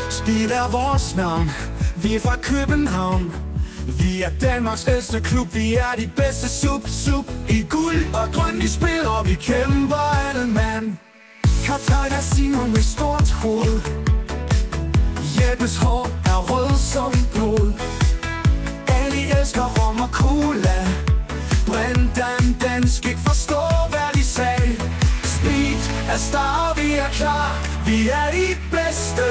Speed er vores navn, vi er fra København. Vi er Danmarks ældste klub, vi er de bedste sub i guld og grøn i spil, og vi kæmper alle mand. Kaptajn er Simon med stort hoved, Jeppes hår er rød som blod. Alle elsker rom og cola, Brendan dansk ikke forstår hvad de sagde. Speed er star, vi er klar, vi er de bedste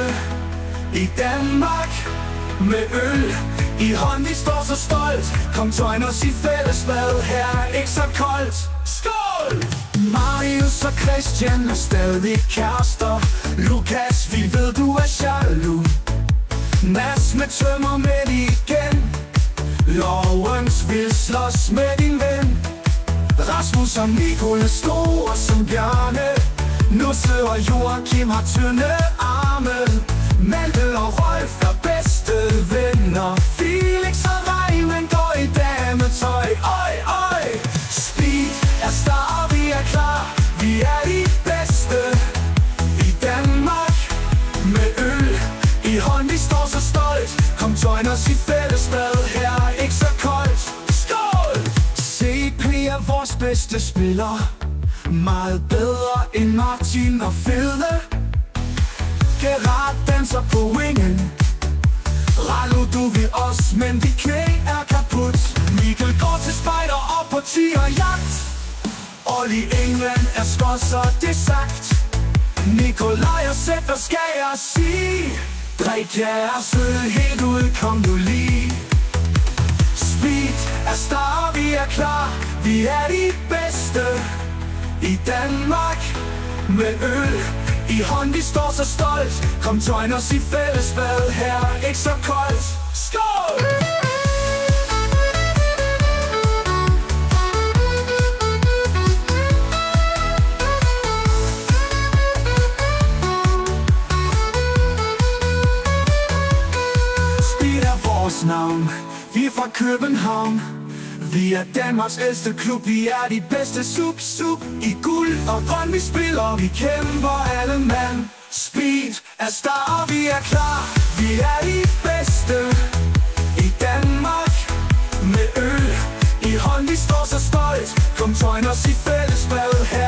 i Danmark. Med øl i hånd, vi står så stolt. Kom join os i fællesbad, her er ikke så koldt. Skål! Marius og Christian er stadig kærester. Lukas, vi ved du er jaloux. Mads med tømmer med igen. Lawrence vil slås med din ven. Rasmus og Nicole store som Bjarne. Nusse og Joachim har tynde arme. Malte og Rolf er bedste venner. Felix og Reimen går i dametøj. Øj, øj. Speed er star, vi er klar, vi er de bedste i Danmark. Med øl i hånd, vi står så stolt. Kom join os i fællesbad, her er ikke så koldt. Skål! CP er vores bedste spiller, meget bedre end Martin og Fede. Gerard danser på wingen. Rallo, du vil os, men dit knæ er kaput. Mikkel går til spejder og på tigerjagt. Olli England er skosser, det er sagt. Nikolaj og Sæt, hvad skal jeg sige? Drik jer er sød, helt ud, kom nu lige. Speed er star, vi er klar, vi er de bedste i Danmark. Med øl i hånd, vi står så stolt. Kom join os i fællesbad, her er ikke så koldt. Skål! Speed er vores navn, vi er fra København. Vi er Danmarks ældste klub, vi er de bedste sub i guld og grøn, vi spiller, vi kæmper alle mand. Speed er star, vi er klar, vi er de bedste i Danmark. Med øl i hånd, vi står så stolt. Kom join os i fællesbad, her